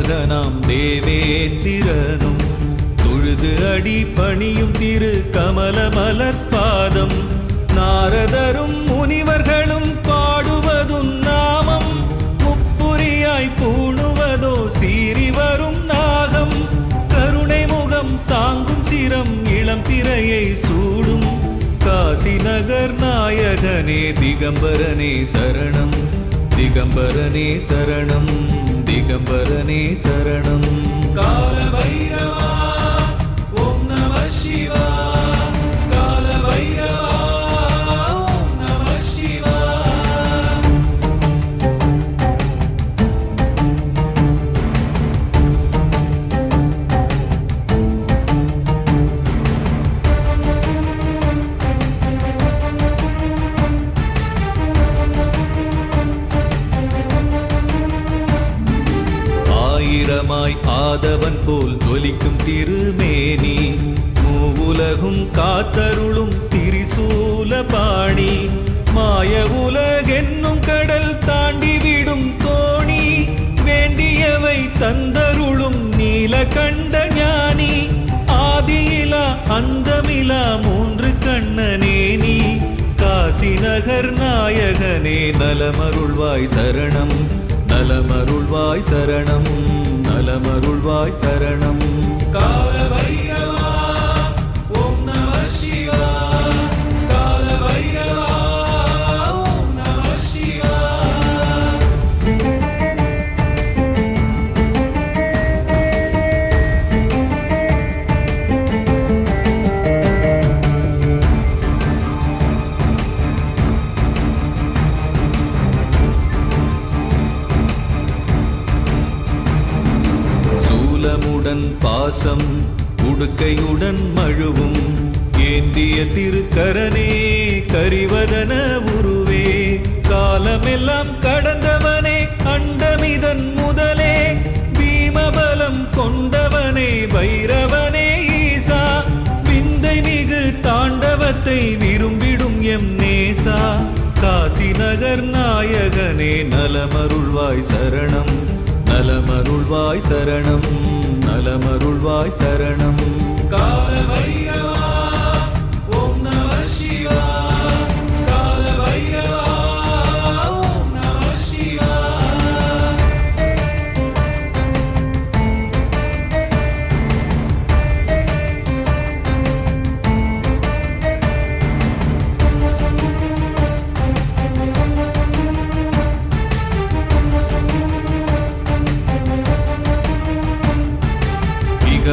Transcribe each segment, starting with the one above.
திருமகனாம் தேவேந்திரனும் தொழுது அடி பணியும் திரு கமல மலர்பாதம் நாரதரும் முனிவர்களும் பாடுவதும் நாமம் முப்புரியாய் பூணுவதோ சீறி வரும் நாகம் கருணை முகம் தாங்கும் சிரம் இளம் பிறையை சூடும் காசி நகர் நாயகனே திகம்பரனே சரணம் திகம்பரனே சரணம் திகம்பரனே சரணம் கால பைரவா ஓம் நம சிவா கால பைரவா ஓம் நம சிவா ஆயிரமாய் ஆதவன் போல் ஜொலிக்கும் திருமேனி மூவுலகும் காத்தருளும் திரிசூல பாணி மாய உலகென்னும் கடல் தாண்டி விடும் தோணி வேண்டியவை தந்தருளும் நீலகண்ட ஞானி ஆதியிலா அந்தமிலா மூன்று கண்ணனே நீ காசி நகர் நாயகனே நலமருள்வாய் சரணம் நலமருள்வாய் சரணம் நலமருள்வாய் சரணம் கால பைரவா ஓம் நம சிவா கால பைரவா ஓம் நம சிவா சூலமுடன் பாசம் உடுக்கையுடன் மழுவும் ஏந்திய திருக்கரனே கரிவதன உருவே காலமெல்லாம் கடந்தவனே அண்டமிதன் முதலே பீமபலம் கொண்டவனே பைரவனே ஈசா விந்தை மிகு தாண்டவத்தை விரும்பிடும் எம் நேசா காசி நகர் நாயகனே நலமருள்வாய் சரணம் நலமருள்வாய் சரணம் நலமருள்வாய் சரணம் கால பைரவா ஓம் நம சிவா கால பைரவா ஓம் நம சிவா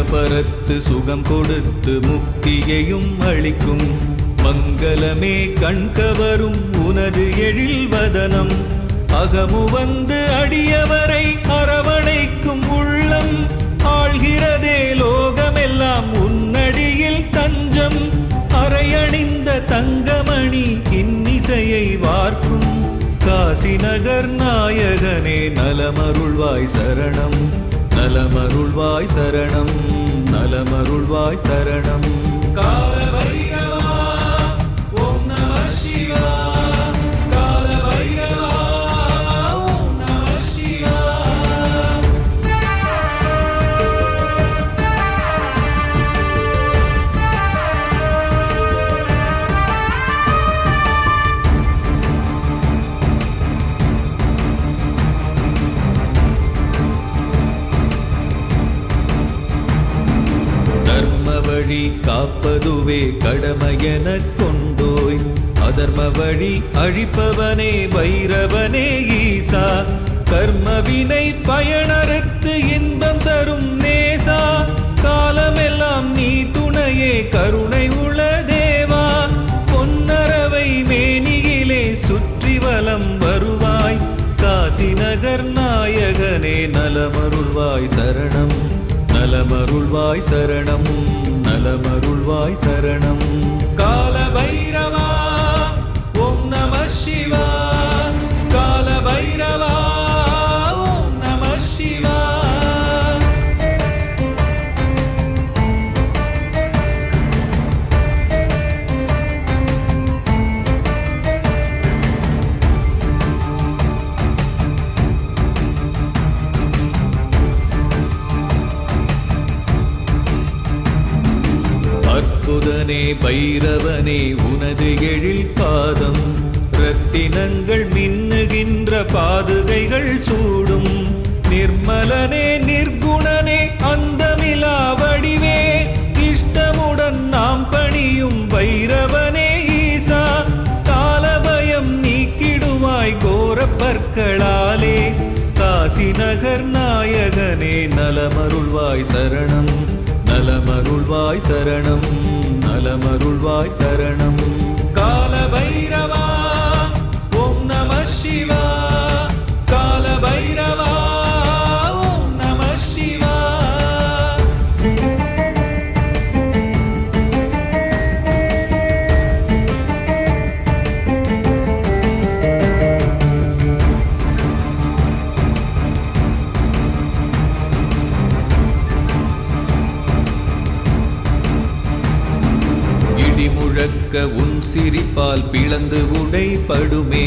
பரத்து சுகம் கொடுத்து முக்தியையும் அளிக்கும் மங்களமே கண்கவரும் உனது எழில் வதனம் அகமு வந்து அடியவரை அரவணைக்கும் உள்ளம் ஆழ்கிறதே லோகமெல்லாம் உன்னடியில் தஞ்சம் அரையணிந்த தங்கமணி இன்னிசையை வார்க்கும் காசி நகர் நாயகனே நலமருள்வாய் சரணம் நலமருள்வாய் சரணம் நலமருள்வாய் சரணம் கால பைரவா ஓம் நம சிவா கால பைரவா ஓம் நம சிவா வழி காப்பதுவே கடமையெனக் கொண்டோய் அதர்ம வழி அழிப்பவனே பைரவனே ஈசா கர்மவினை பயனறுத்து இன்பம் தரும் நேசா காலமெல்லாம் நீ துணையே கருணை உள தேவா பொன்னரவை மேனியிலே சுற்றி வலம் வருவாய் காசி நகர் நாயகனே நலமருள்வாய் சரணம் நலமருள்வாய் சரணம் நலமருள்வாய் சரணம் கால பைரவா ஓம் நம சிவா கால பைரவா ஓம் நம சிவா சுயோதனே பைரவனே உனது எழில் பாதம் ரத்தினங்கள் மின்னுகின்ற பாதுகைகள் சூடும் நிர்மலனே நிர்குணனே அந்தமிலா வடிவே இஷ்டமுடன் நாம் பணியும் பைரவனே ஈசா காலபயம் நீக்கிடுவாய் கோரப்பற்களாலே காசி நகர் நாயகனே நலமருள்வாய் சரணம் நலமருள்வாய் சரணம் நலமருள்வாய் சரணம் கால பைரவா ஓம் நம சிவா கால பைரவா ஓம் நம சிவா முழக்க உன் சிரிப்பால் பிளந்து உடைபடுமே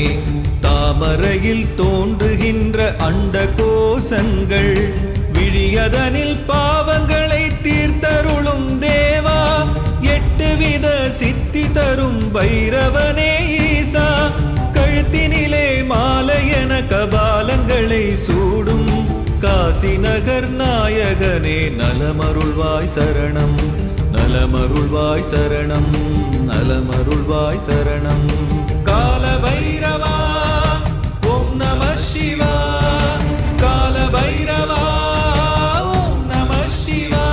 தாமரையில் தோன்றுகின்ற அண்ட கோசங்கள் விழியதனில் பாவங்களை தீர்த்தருளும் தேவா 8 வித சித்தி தரும் பைரவனே ஈசா கழுத்தினிலே மாலையென கபாலங்களை சூடும் காசி நகர் நாயகனே நலமருள்வாய் சரணம் நலமருள்வாய் சரணம் நலமருள்வாய் சரணம் கால பைரவா ஓம் நம சிவா கால பைரவா ஓம் நம சிவா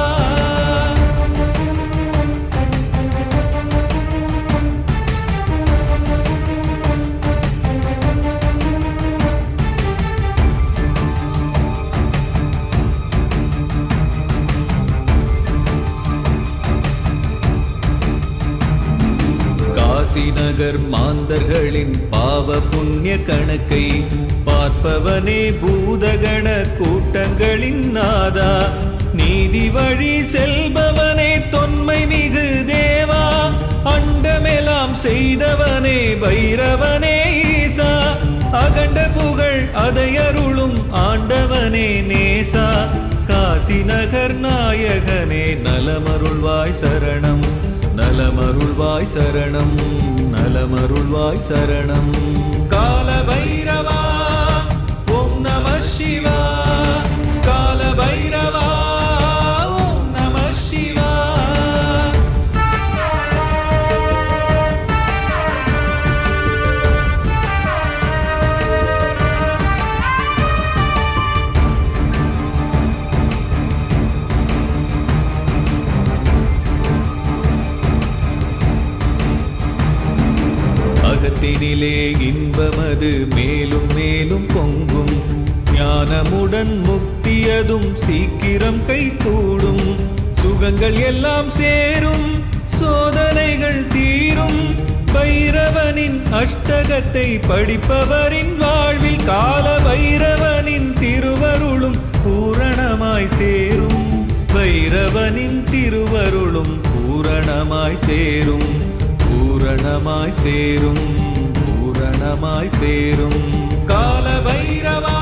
நகர் மாந்தர்களின் பாவ புண்ணிய கணக்கை பார்ப்பவனே பூதகண கூட்டங்களின் நாதா நீதி வழி செல்பவனே தொன்மை மிகு தேவா அண்டமெல்லாம் செய்தவனே பைரவனே ஈசா அகண்ட புகழ் அதை அருளும் ஆண்டவனே நேசா காசி நகர் நாயகனே நலமருள்வாய் சரணம் நலமருள்வாய் சரணம் நலமருள்வாய் சரணம் கால பைரவா ஓம் நம சிவா கால பைரவா ஓம் நம சிவா அகத்தினிலே இன்பமது மேலும் மேலும் பொங்கும் ஞானமுடன் முக்தியதும் சீக்கிரம் கைகூடும் சுகங்கள் எல்லாம் சேரும் சோதனைகள் தீரும் பைரவனின் அஷ்டகத்தை படிப்பவரின் வாழ்வில் கால பைரவனின் திருவருளும் பூரணமாய் சேரும் பைரவனின் திருவருளும் பூரணமாய் சேரும் பூரணமாய் சேரும் பூரணமாய் சேரும் கால பைரவா